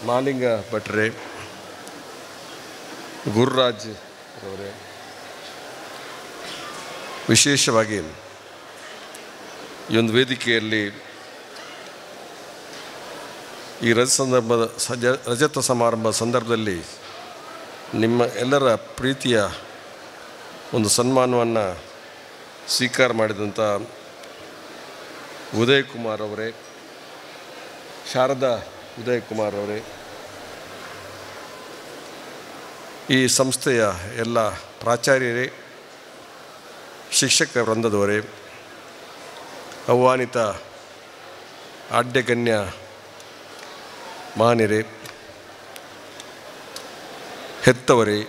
ಮಾಲಿಂಗ ಭಟ್ರೆ, ಗುರುರಾಜ್ ಅವರೇ, ವಿಶೇಷವಾಗಿ ಈ ಒಂದು ವೇದಿಕೆಯಲ್ಲಿ ಈ ರಜತ ಸಮಾರಂಭ ಸಂದರ್ಭದಲ್ಲಿ ನಿಮ್ಮ ಎಲ್ಲರ ಪ್ರೀತಿಯ ಒಂದು ಸನ್ಮಾನವನ್ನು ಸ್ವೀಕಾರ ಮಾಡಿದಂಥ ಉದಯ್ ಕುಮಾರ್ ಅವರೇ, ಶಾರದಾ ಉದಯ್ ಕುಮಾರ್ ಅವರೇ, ಈ ಸಂಸ್ಥೆಯ ಎಲ್ಲ ಪ್ರಾಚಾರ್ಯರೇ, ಶಿಕ್ಷಕ ವೃಂದದವರೇ, ಆಹ್ವಾನಿತ ಆಡ್ಯಗಣ್ಯ ಮಾನ್ಯರೇ, ಹೆತ್ತವರೇ,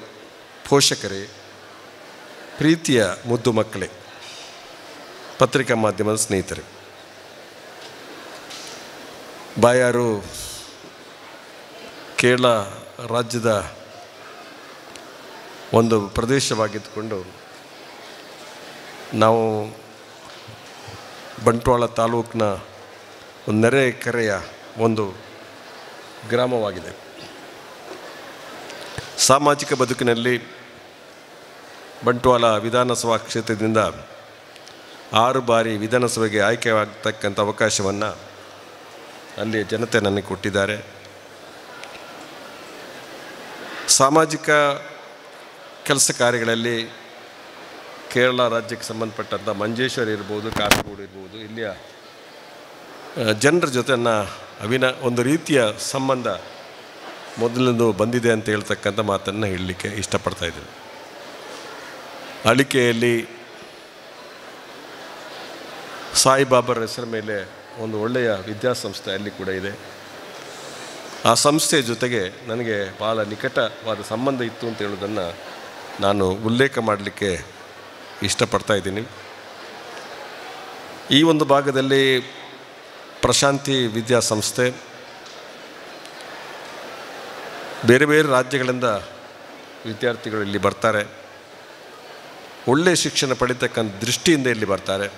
ಪೋಷಕರೇ, ಪ್ರೀತಿಯ ಮುದ್ದು ಮಕ್ಕಳೇ, ಪತ್ರಿಕಾ ಮಾಧ್ಯಮದ ಸ್ನೇಹಿತರೆ, ಬಾಯಾರು ಕೇರಳ ರಾಜ್ಯದ ಒಂದು ಪ್ರದೇಶವಾಗಿದ್ದುಕೊಂಡು ನಾವು ಬಂಟ್ವಾಳ ತಾಲೂಕಿನ ಒಂದು ನೆರೆಕೆರೆಯ ಒಂದು ಗ್ರಾಮವಾಗಿದೆ. ಸಾಮಾಜಿಕ ಬದುಕಿನಲ್ಲಿ ಬಂಟ್ವಾಳ ವಿಧಾನಸಭಾ ಕ್ಷೇತ್ರದಿಂದ 6 ಬಾರಿ ವಿಧಾನಸಭೆಗೆ ಆಯ್ಕೆಯಾಗತಕ್ಕಂಥ ಅವಕಾಶವನ್ನು ಅಲ್ಲಿ ಜನತೆ ನನಗೆ ಕೊಟ್ಟಿದ್ದಾರೆ. ಸಾಮಾಜಿಕ ಕೆಲಸ ಕಾರ್ಯಗಳಲ್ಲಿ ಕೇರಳ ರಾಜ್ಯಕ್ಕೆ ಸಂಬಂಧಪಟ್ಟಂಥ ಮಂಜೇಶ್ವರ ಇರ್ಬೋದು, ಕಾಸರಗೋಡು ಇರ್ಬೋದು, ಇಲ್ಲಿಯ ಜನರ ಜೊತೆ ಒಂದು ರೀತಿಯ ಸಂಬಂಧ ಮೊದಲಿಂದ ಬಂದಿದೆ ಅಂತ ಹೇಳ್ತಕ್ಕಂಥ ಮಾತನ್ನು ಹೇಳಲಿಕ್ಕೆ ಇಷ್ಟಪಡ್ತಾಯಿದ್ದೀನಿ. ಅಳಿಕೆಯಲ್ಲಿ ಸಾಯಿಬಾಬರ ಹೆಸರ ಮೇಲೆ ಒಂದು ಒಳ್ಳೆಯ ವಿದ್ಯಾಸಂಸ್ಥೆ ಅಲ್ಲಿ ಕೂಡ ಇದೆ. ಆ ಸಂಸ್ಥೆಯ ಜೊತೆಗೆ ನನಗೆ ಭಾಳ ನಿಕಟವಾದ ಸಂಬಂಧ ಇತ್ತು ಅಂತ ಹೇಳೋದನ್ನು ನಾನು ಉಲ್ಲೇಖ ಮಾಡಲಿಕ್ಕೆ ಇಷ್ಟಪಡ್ತಾ ಇದ್ದೀನಿ. ಈ ಒಂದು ಭಾಗದಲ್ಲಿ ಪ್ರಶಾಂತಿ ವಿದ್ಯಾಸಂಸ್ಥೆ ಬೇರೆ ಬೇರೆ ರಾಜ್ಯಗಳಿಂದ ವಿದ್ಯಾರ್ಥಿಗಳು ಇಲ್ಲಿ ಬರ್ತಾರೆ. ಒಳ್ಳೆಯ ಶಿಕ್ಷಣ ಪಡಿತಕ್ಕಂಥ ದೃಷ್ಟಿಯಿಂದ ಇಲ್ಲಿ ಬರ್ತಾರೆ.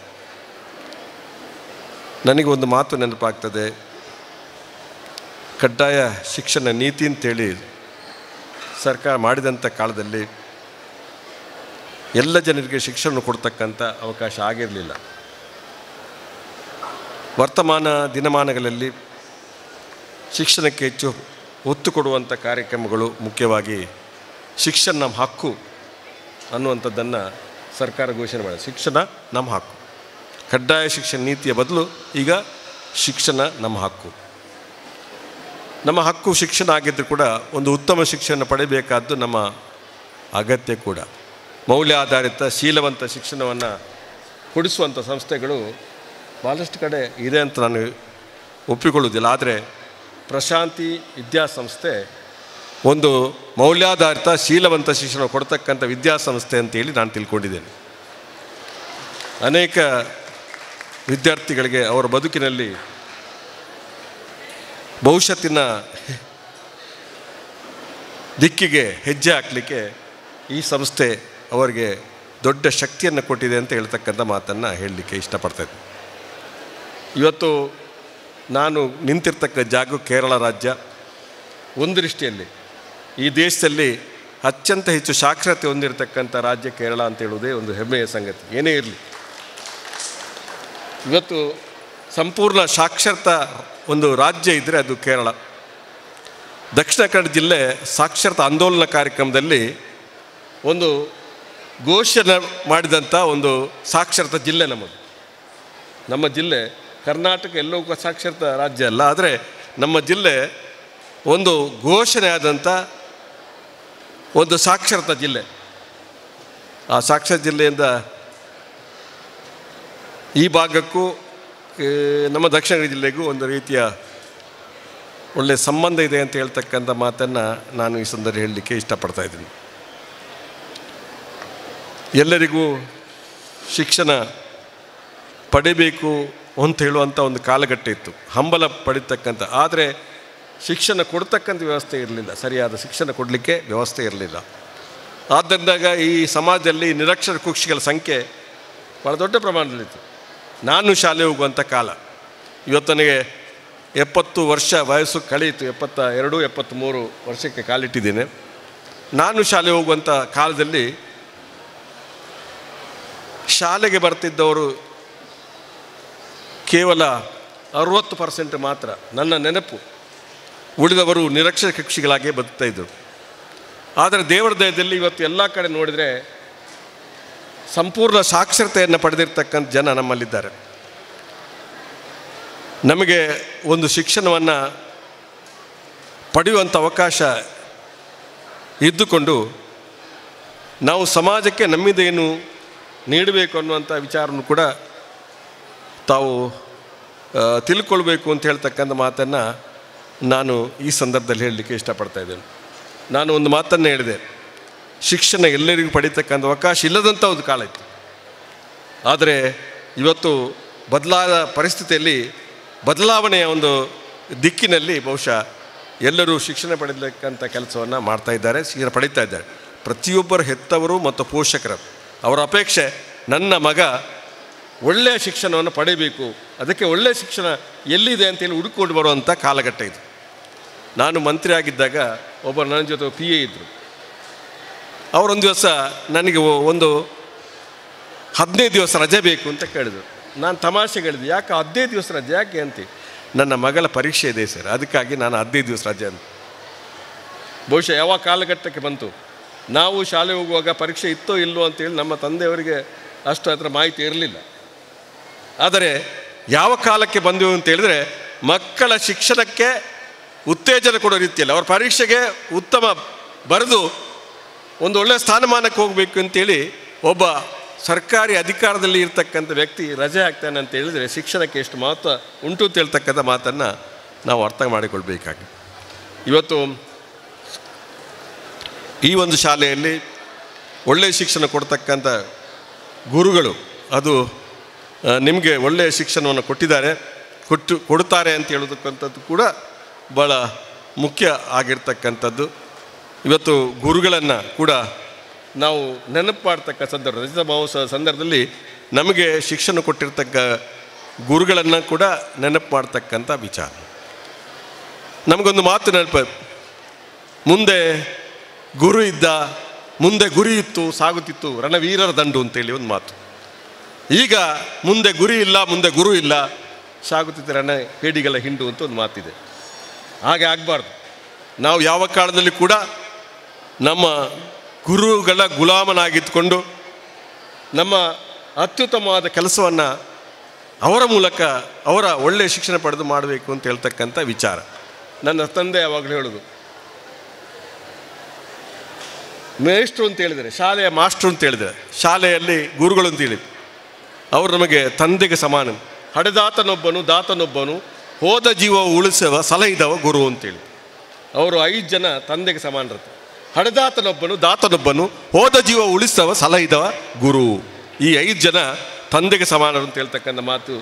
ನನಗೆ ಒಂದು ಮಾತು ನೆನಪಾಗ್ತದೆ. ಕಡ್ಡಾಯ ಶಿಕ್ಷಣ ನೀತಿ ಅಂತೇಳಿ ಸರ್ಕಾರ ಮಾಡಿದಂಥ ಕಾಲದಲ್ಲಿ ಎಲ್ಲ ಜನರಿಗೆ ಶಿಕ್ಷಣ ಕೊಡ್ತಕ್ಕಂಥ ಅವಕಾಶ ಆಗಿರಲಿಲ್ಲ. ವರ್ತಮಾನ ದಿನಮಾನಗಳಲ್ಲಿ ಶಿಕ್ಷಣಕ್ಕೆ ಹೆಚ್ಚು ಒತ್ತು ಕೊಡುವಂಥ ಕಾರ್ಯಕ್ರಮಗಳು, ಮುಖ್ಯವಾಗಿ ಶಿಕ್ಷಣ ನಮ್ಮ ಹಕ್ಕು ಅನ್ನುವಂಥದ್ದನ್ನು ಸರ್ಕಾರ ಘೋಷಣೆ ಮಾಡಿದೆ. ಶಿಕ್ಷಣ ನಮ್ಮ ಹಕ್ಕು. ಕಡ್ಡಾಯ ಶಿಕ್ಷಣ ನೀತಿಯ ಬದಲು ಈಗ ಶಿಕ್ಷಣ ನಮ್ಮ ಹಕ್ಕು. ನಮ್ಮ ಹಕ್ಕು ಶಿಕ್ಷಣ ಆಗಿದ್ದರೂ ಕೂಡ ಒಂದು ಉತ್ತಮ ಶಿಕ್ಷಣ ಪಡೆಯಬೇಕಾದ್ದು ನಮ್ಮ ಅಗತ್ಯ ಕೂಡ. ಮೌಲ್ಯಾಧಾರಿತ ಶೀಲವಂತ ಶಿಕ್ಷಣವನ್ನು ಕೊಡಿಸುವಂಥ ಸಂಸ್ಥೆಗಳು ಭಾಳಷ್ಟು ಕಡೆ ಇದೆ ಅಂತ ನಾನು ಒಪ್ಪಿಕೊಳ್ಳುವುದಿಲ್ಲ. ಆದರೆ ಪ್ರಶಾಂತಿ ವಿದ್ಯಾಸಂಸ್ಥೆ ಒಂದು ಮೌಲ್ಯಾಧಾರಿತ ಶೀಲವಂತ ಶಿಕ್ಷಣ ಕೊಡ್ತಕ್ಕಂಥ ವಿದ್ಯಾಸಂಸ್ಥೆ ಅಂತೇಳಿ ನಾನು ತಿಳ್ಕೊಂಡಿದ್ದೇನೆ. ಅನೇಕ ವಿದ್ಯಾರ್ಥಿಗಳಿಗೆ ಅವರ ಬದುಕಿನಲ್ಲಿ ಭವಿಷ್ಯತ್ತಿನ ದಿಕ್ಕಿಗೆ ಹೆಜ್ಜೆ ಹಾಕಲಿಕ್ಕೆ ಈ ಸಂಸ್ಥೆ ಅವರಿಗೆ ದೊಡ್ಡ ಶಕ್ತಿಯನ್ನು ಕೊಟ್ಟಿದೆ ಅಂತ ಹೇಳ್ತಕ್ಕಂಥ ಮಾತನ್ನು ಹೇಳಲಿಕ್ಕೆ ಇಷ್ಟಪಡ್ತಾಯಿದ್ದೆ. ಇವತ್ತು ನಾನು ನಿಂತಿರ್ತಕ್ಕ ಜಾಗ ಕೇರಳ ರಾಜ್ಯ. ಒಂದು ದೃಷ್ಟಿಯಲ್ಲಿ ಈ ದೇಶದಲ್ಲಿ ಅತ್ಯಂತ ಹೆಚ್ಚು ಸಾಕ್ಷರತೆ ಹೊಂದಿರತಕ್ಕಂಥ ರಾಜ್ಯ ಕೇರಳ ಅಂತ ಹೇಳುವುದೇ ಒಂದು ಹೆಮ್ಮೆಯ ಸಂಗತಿ. ಏನೇ ಇರಲಿ, ಇವತ್ತು ಸಂಪೂರ್ಣ ಸಾಕ್ಷರತಾ ಒಂದು ರಾಜ್ಯ ಇದ್ದರೆ ಅದು ಕೇರಳ. ದಕ್ಷಿಣ ಕನ್ನಡ ಜಿಲ್ಲೆ ಸಾಕ್ಷರತಾ ಆಂದೋಲನ ಕಾರ್ಯಕ್ರಮದಲ್ಲಿ ಒಂದು ಘೋಷಣೆ ಮಾಡಿದಂಥ ಒಂದು ಸಾಕ್ಷರತಾ ಜಿಲ್ಲೆ ನಮ್ಮದು. ನಮ್ಮ ಜಿಲ್ಲೆ ಕರ್ನಾಟಕ ಎಲ್ಲವೂ ಸಾಕ್ಷರತಾ ರಾಜ್ಯ ಅಲ್ಲ, ಆದರೆ ನಮ್ಮ ಜಿಲ್ಲೆ ಒಂದು ಘೋಷಣೆ ಆದಂಥ ಒಂದು ಸಾಕ್ಷರತಾ ಜಿಲ್ಲೆ. ಆ ಸಾಕ್ಷರ ಜಿಲ್ಲೆಯಿಂದ ಈ ಭಾಗಕ್ಕೂ ನಮ್ಮ ದಕ್ಷಿಣ ಕನ್ನಡ ಜಿಲ್ಲೆಗೂ ಒಂದು ರೀತಿಯ ಒಳ್ಳೆಯ ಸಂಬಂಧ ಇದೆ ಅಂತ ಹೇಳ್ತಕ್ಕಂಥ ಮಾತನ್ನು ನಾನು ಈ ಸಂದರ್ಭ ಹೇಳಲಿಕ್ಕೆ ಇಷ್ಟಪಡ್ತಾಯಿದ್ದೀನಿ. ಎಲ್ಲರಿಗೂ ಶಿಕ್ಷಣ ಪಡಿಬೇಕು ಅಂತ ಹೇಳುವಂಥ ಒಂದು ಕಾಲಘಟ್ಟ ಇತ್ತು, ಹಂಬಲ ಪಡಿತಕ್ಕಂಥ. ಆದರೆ ಶಿಕ್ಷಣ ಕೊಡ್ತಕ್ಕಂಥ ವ್ಯವಸ್ಥೆ ಇರಲಿಲ್ಲ, ಸರಿಯಾದ ಶಿಕ್ಷಣ ಕೊಡಲಿಕ್ಕೆ ವ್ಯವಸ್ಥೆ ಇರಲಿಲ್ಲ. ಆದ್ದರಿಂದಾಗ ಈ ಸಮಾಜದಲ್ಲಿ ನಿರಕ್ಷರ ಕುಕ್ಷಿಗಳ ಸಂಖ್ಯೆ ಭಾಳ ದೊಡ್ಡ ಪ್ರಮಾಣದಲ್ಲಿತ್ತು. ನಾನು ಶಾಲೆ ಹೋಗುವಂಥ ಕಾಲ. ಇವತ್ತು ನನಗೆ 70 ವರ್ಷ ವಯಸ್ಸು ಕಳೆಯಿತು. 72, 73 ವರ್ಷಕ್ಕೆ ಕಾಲಿಟ್ಟಿದ್ದೇನೆ. ನಾನು ಶಾಲೆ ಹೋಗುವಂಥ ಕಾಲದಲ್ಲಿ ಶಾಲೆಗೆ ಬರ್ತಿದ್ದವರು ಕೇವಲ 60% ಮಾತ್ರ ನನ್ನ ನೆನಪು. ಉಳಿದವರು ನಿರಕ್ಷರಶಿಕ್ಷಿಗಳಾಗೇ ಬದುಕ್ತಾಯಿದ್ದರು. ಆದರೆ ದೇವರ ದಯದಲ್ಲಿ ಇವತ್ತು ಎಲ್ಲ ಕಡೆ ನೋಡಿದರೆ ಸಂಪೂರ್ಣ ಸಾಕ್ಷರತೆಯನ್ನು ಪಡೆದಿರ್ತಕ್ಕಂಥ ಜನ ನಮ್ಮಲ್ಲಿದ್ದಾರೆ. ನಮಗೆ ಒಂದು ಶಿಕ್ಷಣವನ್ನು ಪಡೆಯುವಂಥ ಅವಕಾಶ ಇದ್ದುಕೊಂಡು ನಾವು ಸಮಾಜಕ್ಕೆ ನಮ್ಮಿಂದೇನು ನೀಡಬೇಕು ಅನ್ನುವಂಥ ವಿಚಾರವನ್ನು ಕೂಡ ತಾವು ತಿಳ್ಕೊಳ್ಬೇಕು ಅಂತ ಹೇಳ್ತಕ್ಕಂಥ ಮಾತನ್ನು ನಾನು ಈ ಸಂದರ್ಭದಲ್ಲಿ ಹೇಳಲಿಕ್ಕೆ ಇಷ್ಟಪಡ್ತಾ ಇದ್ದೇನೆ. ನಾನು ಒಂದು ಮಾತನ್ನು ಹೇಳಿದೆ, ಶಿಕ್ಷಣ ಎಲ್ಲರಿಗೂ ಪಡೀತಕ್ಕಂಥ ಅವಕಾಶ ಇಲ್ಲದಂಥ ಒಂದು ಕಾಲ ಇತ್ತು. ಆದರೆ ಇವತ್ತು ಬದಲಾದ ಪರಿಸ್ಥಿತಿಯಲ್ಲಿ ಬದಲಾವಣೆಯ ಒಂದು ದಿಕ್ಕಿನಲ್ಲಿ ಬಹುಶಃ ಎಲ್ಲರೂ ಶಿಕ್ಷಣ ಪಡೆಯತಕ್ಕಂಥ ಕೆಲಸವನ್ನು ಮಾಡ್ತಾಯಿದ್ದಾರೆ, ಶಿಕ್ಷಣ ಪಡೀತಾ ಇದ್ದಾರೆ. ಪ್ರತಿಯೊಬ್ಬರು ಹೆತ್ತವರು ಮತ್ತು ಪೋಷಕರು ಅವರ ಅಪೇಕ್ಷೆ, ನನ್ನ ಮಗ ಒಳ್ಳೆಯ ಶಿಕ್ಷಣವನ್ನು ಪಡೆಯಬೇಕು, ಅದಕ್ಕೆ ಒಳ್ಳೆಯ ಶಿಕ್ಷಣ ಎಲ್ಲಿದೆ ಅಂತೇಳಿ ಹುಡುಕೊಂಡು ಬರುವಂಥ ಕಾಲಘಟ್ಟ ಇದು. ನಾನು ಮಂತ್ರಿ ಆಗಿದ್ದಾಗ ಒಬ್ಬರು ನನ್ನ ಜೊತೆ PA ಇದ್ದರು. ಅವರೊಂದು ದಿವಸ ನನಗೆ ಒಂದು 15 ದಿವಸ ರಜೆ ಬೇಕು ಅಂತ ಕೇಳಿದರು. ನಾನು ತಮಾಷೆಗೆ ಹೇಳಿದೆ, ಯಾಕೆ 15 ದಿವಸ ರಜೆ ಯಾಕೆ ಅಂತ. ನನ್ನ ಮಗಳ ಪರೀಕ್ಷೆ ಇದೆ ಸರ್, ಅದಕ್ಕಾಗಿ ನಾನು 15 ದಿವಸ ರಜೆ ಅಂತ. ಬಹುಶಃ ಯಾವ ಕಾಲಘಟ್ಟಕ್ಕೆ ಬಂತು. ನಾವು ಶಾಲೆ ಹೋಗುವಾಗ ಪರೀಕ್ಷೆ ಇತ್ತೋ ಇಲ್ಲೋ ಅಂತೇಳಿ ನಮ್ಮ ತಂದೆಯವರಿಗೆ ಅಷ್ಟು ಹತ್ರ ಮಾಹಿತಿ ಇರಲಿಲ್ಲ. ಆದರೆ ಯಾವ ಕಾಲಕ್ಕೆ ಬಂದೆವು ಅಂತೇಳಿದರೆ ಮಕ್ಕಳ ಶಿಕ್ಷಣಕ್ಕೆ ಉತ್ತೇಜನ ಕೊಡೋ ರೀತಿಯಲ್ಲಿ ಅವರ ಪರೀಕ್ಷೆಗೆ ಉತ್ತಮ ಬರೆದು ಒಂದು ಒಳ್ಳೆಯ ಸ್ಥಾನಮಾನಕ್ಕೆ ಹೋಗಬೇಕು ಅಂತೇಳಿ ಒಬ್ಬ ಸರ್ಕಾರಿ ಅಧಿಕಾರದಲ್ಲಿ ಇರ್ತಕ್ಕಂಥ ವ್ಯಕ್ತಿ ರಜೆ ಆಗ್ತಾನೆ ಅಂತ ಹೇಳಿದರೆ ಶಿಕ್ಷಣಕ್ಕೆ ಎಷ್ಟು ಮಹತ್ವ ಉಂಟು ಅಂತ ಹೇಳ್ತಕ್ಕಂಥ ಮಾತನ್ನು ನಾವು ಅರ್ಥ ಮಾಡಿಕೊಳ್ಬೇಕಾಗಿದೆ. ಇವತ್ತು ಈ ಒಂದು ಶಾಲೆಯಲ್ಲಿ ಒಳ್ಳೆಯ ಶಿಕ್ಷಣ ಕೊಡ್ತಕ್ಕಂಥ ಗುರುಗಳು ಅದು ನಿಮಗೆ ಒಳ್ಳೆಯ ಶಿಕ್ಷಣವನ್ನು ಕೊಡುತ್ತಾರೆ ಅಂತ ಹೇಳೋದಕ್ಕಂಥದ್ದು ಕೂಡ ಭಾಳ ಮುಖ್ಯ ಆಗಿರ್ತಕ್ಕಂಥದ್ದು. ಇವತ್ತು ಗುರುಗಳನ್ನು ಕೂಡ ನಾವು ನೆನಪು ಮಾಡ್ತಕ್ಕ ಸಂದರ್ಭ, ರಜತ ಮಹೋತ್ಸವ ಸಂದರ್ಭದಲ್ಲಿ ನಮಗೆ ಶಿಕ್ಷಣ ಕೊಟ್ಟಿರ್ತಕ್ಕ ಗುರುಗಳನ್ನು ಕೂಡ ನೆನಪು ಮಾಡ್ತಕ್ಕಂಥ ವಿಚಾರ. ನಮಗೊಂದು ಮಾತು ನೆನಪು, ಮುಂದೆ ಗುರು ಇದ್ದ, ಮುಂದೆ ಗುರಿ ಇತ್ತು, ಸಾಗುತ್ತಿತ್ತು ರಣವೀರರ ದಂಡು ಅಂತೇಳಿ ಒಂದು ಮಾತು. ಈಗ ಮುಂದೆ ಗುರಿ ಇಲ್ಲ, ಮುಂದೆ ಗುರು ಇಲ್ಲ, ಸಾಗುತ್ತಿತ್ತು ರಣ ಹೇಡಿಗಳ ಹಿಂಡು ಅಂತ ಒಂದು ಮಾತಿದೆ. ಹಾಗೆ ಆಗಬಾರ್ದು. ನಾವು ಯಾವ ಕಾಲದಲ್ಲಿ ಕೂಡ ನಮ್ಮ ಗುರುಗಳ ಗುಲಾಮನಾಗಿದ್ದುಕೊಂಡು ನಮ್ಮ ಅತ್ಯುತ್ತಮವಾದ ಕೆಲಸವನ್ನು ಅವರ ಮೂಲಕ ಅವರ ಒಳ್ಳೆಯ ಶಿಕ್ಷಣ ಪಡೆದು ಮಾಡಬೇಕು ಅಂತ ಹೇಳ್ತಕ್ಕಂಥ ವಿಚಾರ. ನನ್ನ ತಂದೆ ಯಾವಾಗಲೂ ಹೇಳೋದು, ಮೇಷ್ಟ್ರು ಅಂತ ಹೇಳಿದರೆ, ಶಾಲೆಯ ಮಾಸ್ಟ್ರು ಅಂತ ಹೇಳಿದರೆ, ಶಾಲೆಯಲ್ಲಿ ಗುರುಗಳು ಅಂತ ಹೇಳಿದ್ರು. ಅವರು ನಮಗೆ ತಂದೆಗೆ ಸಮಾನ. ಹಡೆದಾತನೊಬ್ಬನು ದಾತನೊಬ್ಬನು, ಹೋದ ಜೀವ ಉಳಿಸುವ ಸಲಹಿದವ ಗುರು ಅಂತೇಳಿ. ಅವರು 5 ಜನ ತಂದೆಗೆ ಸಮಾನರತ್ತೆ. ಹಡೆದಾತನೊಬ್ಬನು, ದಾತನೊಬ್ಬನು, ಹೋದ ಜೀವ ಉಳಿಸುವ ಸಲಹಿದವ ಗುರು. ಈ 5 ಜನ ತಂದೆಗೆ ಸಮಾನರು ಅಂತ ಹೇಳ್ತಕ್ಕಂಥ ಮಾತು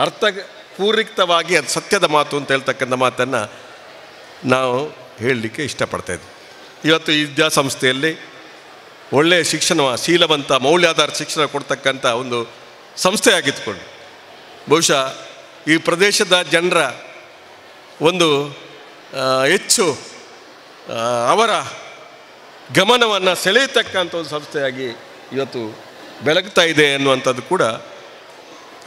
ಅರ್ಥಪೂರ್ವಕವಾಗಿ ಅದು ಸತ್ಯದ ಮಾತು ಅಂತ ಹೇಳ್ತಕ್ಕಂಥ ಮಾತನ್ನು ನಾವು ಹೇಳಲಿಕ್ಕೆ ಇಷ್ಟಪಡ್ತಾಯಿದ್ವಿ. ಇವತ್ತು ಈ ವಿದ್ಯಾಸಂಸ್ಥೆಯಲ್ಲಿ ಒಳ್ಳೆಯ ಶಿಕ್ಷಣ, ಶೀಲವಂತ ಮೌಲ್ಯಾಧಾರ ಶಿಕ್ಷಣ ಕೊಡ್ತಕ್ಕಂಥ ಒಂದು ಸಂಸ್ಥೆಯಾಗಿದ್ದುಕೊಂಡು ಬಹುಶಃ ಈ ಪ್ರದೇಶದ ಜನರ ಒಂದು ಹೆಚ್ಚು ಅವರ ಗಮನವನ್ನು ಸೆಳೆಯತಕ್ಕಂಥ ಒಂದು ಸಂಸ್ಥೆಯಾಗಿ ಇವತ್ತು ಬೆಳಗ್ತಾ ಇದೆ ಅನ್ನುವಂಥದ್ದು ಕೂಡ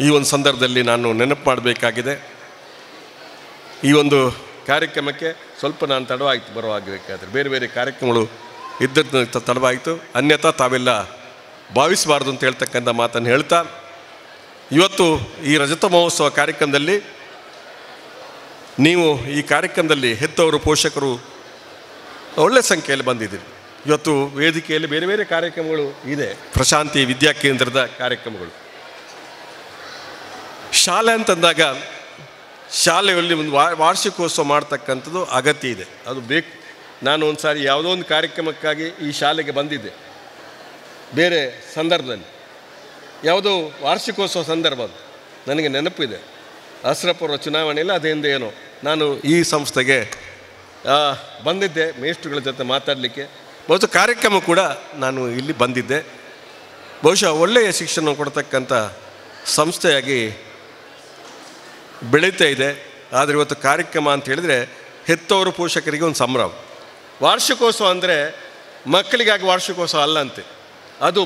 ಈ ಒಂದು ಸಂದರ್ಭದಲ್ಲಿ ನಾನು ನೆನಪು ಮಾಡಬೇಕಾಗಿದೆ. ಈ ಒಂದು ಕಾರ್ಯಕ್ರಮಕ್ಕೆ ಸ್ವಲ್ಪ ನಾನು ತಡವಾಯಿತು ಬರುವಾಗಬೇಕಾದ್ರೆ, ಬೇರೆ ಬೇರೆ ಕಾರ್ಯಕ್ರಮಗಳು ಇದ್ದದ್ದು ತಡವಾಯಿತು. ಅನ್ಯಥಾ ತಾವೆಲ್ಲ ಭಾವಿಸಬಾರ್ದು ಅಂತ ಹೇಳ್ತಕ್ಕಂಥ ಮಾತನ್ನು ಹೇಳ್ತಾ, ಇವತ್ತು ಈ ರಜತ ಮಹೋತ್ಸವ ಕಾರ್ಯಕ್ರಮದಲ್ಲಿ ನೀವು ಈ ಕಾರ್ಯಕ್ರಮದಲ್ಲಿ ಹೆತ್ತವರು ಪೋಷಕರು ಒಳ್ಳೆಯ ಸಂಖ್ಯೆಯಲ್ಲಿ ಬಂದಿದ್ದೀರಿ. ಇವತ್ತು ವೇದಿಕೆಯಲ್ಲಿ ಬೇರೆ ಬೇರೆ ಕಾರ್ಯಕ್ರಮಗಳು ಇದೆ, ಪ್ರಶಾಂತಿ ವಿದ್ಯಾಕೇಂದ್ರದ ಕಾರ್ಯಕ್ರಮಗಳು. ಶಾಲೆ ಅಂತಂದಾಗ ಶಾಲೆಯಲ್ಲಿ ಒಂದು ವಾರ್ಷಿಕೋತ್ಸವ ಮಾಡ್ತಕ್ಕಂಥದ್ದು ಅಗತ್ಯ ಇದೆ, ಅದು ಬೇಕು. ನಾನು ಒಂದು ಸಾರಿ ಯಾವುದೋ ಒಂದು ಕಾರ್ಯಕ್ರಮಕ್ಕಾಗಿ ಈ ಶಾಲೆಗೆ ಬಂದಿದ್ದೆ, ಬೇರೆ ಸಂದರ್ಭದಲ್ಲಿ ಯಾವುದೋ ವಾರ್ಷಿಕೋತ್ಸವ ಸಂದರ್ಭ ಅದು ನನಗೆ ನೆನಪಿದೆ. ಅಸ್ರಪುರ ಚುನಾವಣೆಯಲ್ಲಿ ಅದರಿಂದ ಏನೋ ನಾನು ಈ ಸಂಸ್ಥೆಗೆ ಬಂದಿದ್ದೆ ಮೇಷ್ಟ್ರುಗಳ ಜೊತೆ ಮಾತಾಡಲಿಕ್ಕೆ. ಬಹುಶಃ ಕಾರ್ಯಕ್ರಮ ಕೂಡ ನಾನು ಇಲ್ಲಿ ಬಂದಿದ್ದೆ. ಬಹುಶಃ ಒಳ್ಳೆಯ ಶಿಕ್ಷಣ ಕೊಡ್ತಕ್ಕಂಥ ಸಂಸ್ಥೆಯಾಗಿ ಬೆಳೀತಾ ಇದೆ. ಆದರೆ ಇವತ್ತು ಕಾರ್ಯಕ್ರಮ ಅಂತ ಹೇಳಿದರೆ ಹೆತ್ತವರು ಪೋಷಕರಿಗೆ ಒಂದು ಸಂಭ್ರಮ. ವಾರ್ಷಿಕೋತ್ಸವ ಅಂದರೆ ಮಕ್ಕಳಿಗಾಗಿ ವಾರ್ಷಿಕೋತ್ಸವ ಅಲ್ಲ ಅಂತೆ, ಅದು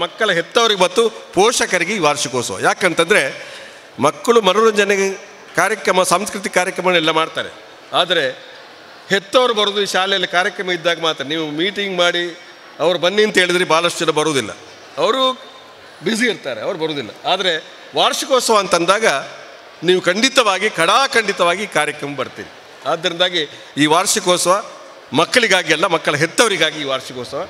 ಮಕ್ಕಳ ಹೆತ್ತವರಿಗೆ ಮತ್ತು ಪೋಷಕರಿಗೆ ಈ ವಾರ್ಷಿಕೋತ್ಸವ. ಯಾಕಂತಂದರೆ ಮಕ್ಕಳು ಮನೋರಂಜನೆಗೆ ಕಾರ್ಯಕ್ರಮ, ಸಾಂಸ್ಕೃತಿಕ ಕಾರ್ಯಕ್ರಮನೆಲ್ಲ ಮಾಡ್ತಾರೆ, ಆದರೆ ಹೆತ್ತವರು ಬರೋದು ಈ ಶಾಲೆಯಲ್ಲಿ ಕಾರ್ಯಕ್ರಮ ಇದ್ದಾಗ ಮಾತ್ರ. ನೀವು ಮೀಟಿಂಗ್ ಮಾಡಿ ಅವ್ರು ಬನ್ನಿ ಅಂತ ಹೇಳಿದ್ರೆ ಭಾಳಷ್ಟು ಜನ ಬರುವುದಿಲ್ಲ, ಅವರು ಬ್ಯುಸಿ ಇರ್ತಾರೆ, ಅವ್ರು ಬರುವುದಿಲ್ಲ. ಆದರೆ ವಾರ್ಷಿಕೋತ್ಸವ ಅಂತಂದಾಗ ನೀವು ಖಂಡಿತವಾಗಿ ಕಾರ್ಯಕ್ರಮ ಬರ್ತೀರಿ. ಆದ್ದರಿಂದಾಗಿ ಈ ವಾರ್ಷಿಕೋತ್ಸವ ಮಕ್ಕಳಿಗಾಗಿ ಅಲ್ಲ, ಮಕ್ಕಳ ಹೆತ್ತವರಿಗಾಗಿ ಈ ವಾರ್ಷಿಕೋತ್ಸವ.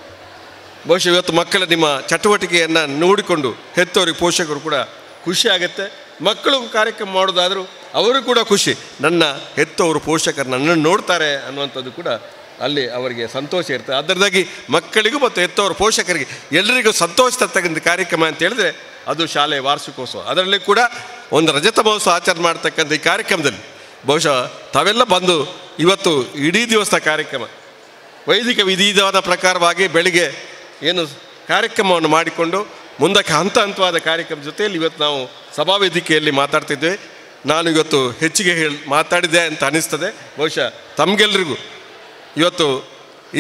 ಬಹುಶಃ ಇವತ್ತು ಮಕ್ಕಳ ನಿಮ್ಮ ಚಟುವಟಿಕೆಯನ್ನು ನೋಡಿಕೊಂಡು ಹೆತ್ತವರಿಗೆ ಪೋಷಕರು ಕೂಡ ಖುಷಿ ಆಗುತ್ತೆ. ಮಕ್ಕಳು ಕಾರ್ಯಕ್ರಮ ಮಾಡೋದಾದರೂ ಅವರು ಕೂಡ ಖುಷಿ, ನನ್ನ ಹೆತ್ತವರು ಪೋಷಕರು ನನ್ನನ್ನು ನೋಡ್ತಾರೆ ಅನ್ನುವಂಥದ್ದು ಕೂಡ ಅಲ್ಲಿ ಅವರಿಗೆ ಸಂತೋಷ ಇರ್ತದೆ. ಅದರಿಂದಾಗಿ ಮಕ್ಕಳಿಗೂ ಮತ್ತು ಹೆತ್ತವರು ಪೋಷಕರಿಗೆ ಎಲ್ಲರಿಗೂ ಸಂತೋಷ ತರ್ತಕ್ಕಂಥ ಕಾರ್ಯಕ್ರಮ ಅಂತ ಹೇಳಿದ್ರೆ ಅದು ಶಾಲೆಯ ವಾರ್ಷಿಕೋತ್ಸವ. ಅದರಲ್ಲಿ ಕೂಡ ಒಂದು ರಜತ ಮಹೋತ್ಸವ ಆಚರಣೆ ಮಾಡ್ತಕ್ಕಂಥ ಈ ಕಾರ್ಯಕ್ರಮದಲ್ಲಿ ಬಹುಶಃ ತಾವೆಲ್ಲ ಬಂದು ಇವತ್ತು ಇಡೀ ದಿವಸದ ಕಾರ್ಯಕ್ರಮ ವೈದಿಕ ವಿಧಿವಿಧಾನ ಪ್ರಕಾರವಾಗಿ ಬೆಳಿಗ್ಗೆ ಏನು ಕಾರ್ಯಕ್ರಮವನ್ನು ಮಾಡಿಕೊಂಡು ಮುಂದಕ್ಕೆ ಹಂತವಾದ ಕಾರ್ಯಕ್ರಮದ ಜೊತೆಯಲ್ಲಿ ಇವತ್ತು ನಾವು ಸಭಾವೇದಿಕೆಯಲ್ಲಿ ಮಾತಾಡ್ತಿದ್ದೇವೆ. ನಾನು ಇವತ್ತು ಹೆಚ್ಚಿಗೆ ಮಾತಾಡಿದೆ ಅಂತ ಅನ್ನಿಸ್ತದೆ. ಬಹುಶಃ ತಮಗೆಲ್ಲರಿಗೂ ಇವತ್ತು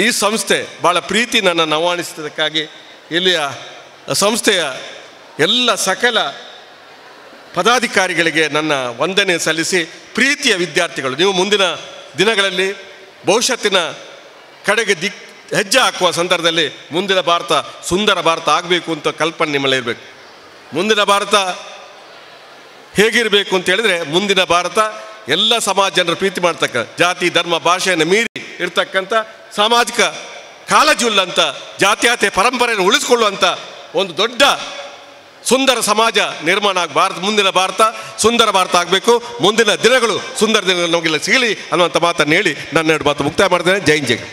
ಈ ಸಂಸ್ಥೆ ಭಾಳ ಪ್ರೀತಿ ನನ್ನನ್ನು ಆಹ್ವಾನಿಸಿದ್ದಕ್ಕಾಗಿ ಇಲ್ಲಿಯ ಸಂಸ್ಥೆಯ ಎಲ್ಲ ಸಕಲ ಪದಾಧಿಕಾರಿಗಳಿಗೆ ನನ್ನ ವಂದನೆ ಸಲ್ಲಿಸಿ, ಪ್ರೀತಿಯ ವಿದ್ಯಾರ್ಥಿಗಳು, ನೀವು ಮುಂದಿನ ದಿನಗಳಲ್ಲಿ ಭವಿಷ್ಯತ್ತಿನ ಕಡೆಗೆ ಹೆಜ್ಜೆ ಹಾಕುವ ಸಂದರ್ಭದಲ್ಲಿ ಮುಂದಿನ ಭಾರತ ಸುಂದರ ಭಾರತ ಆಗಬೇಕು ಅಂತ ಕಲ್ಪನೆ ನಿಮ್ಮಲ್ಲಿ ಇರಬೇಕು. ಮುಂದಿನ ಭಾರತ ಹೇಗಿರಬೇಕು ಅಂತ ಹೇಳಿದ್ರೆ, ಮುಂದಿನ ಭಾರತ ಎಲ್ಲ ಸಮಾಜ ಜನರು ಪ್ರೀತಿ ಮಾಡ್ತಕ್ಕ, ಜಾತಿ ಧರ್ಮ ಭಾಷೆಯನ್ನು ಮೀರಿ ಇರ್ತಕ್ಕಂಥ ಸಾಮಾಜಿಕ ಕಾಳಜಿಯುಳ್ಳಂಥ ಜಾತ್ಯಾತೀತ ಪರಂಪರೆಯನ್ನು ಉಳಿಸ್ಕೊಳ್ಳುವಂಥ ಒಂದು ದೊಡ್ಡ ಸುಂದರ ಸಮಾಜ ನಿರ್ಮಾಣ ಮುಂದಿನ ಭಾರತ ಸುಂದರ ಭಾರತ ಆಗಬೇಕು. ಮುಂದಿನ ದಿನಗಳು ಸುಂದರ ದಿನಗಳು ನಮಗೆಲ್ಲ ಸಿಗಲಿ ಅನ್ನುವಂಥ ಮಾತನ್ನು ಹೇಳಿ ನನ್ನ ಎರಡು ಮಾತು ಮುಕ್ತಾಯ ಮಾಡ್ತೇನೆ. ಜೈ ಹಿಂದ್.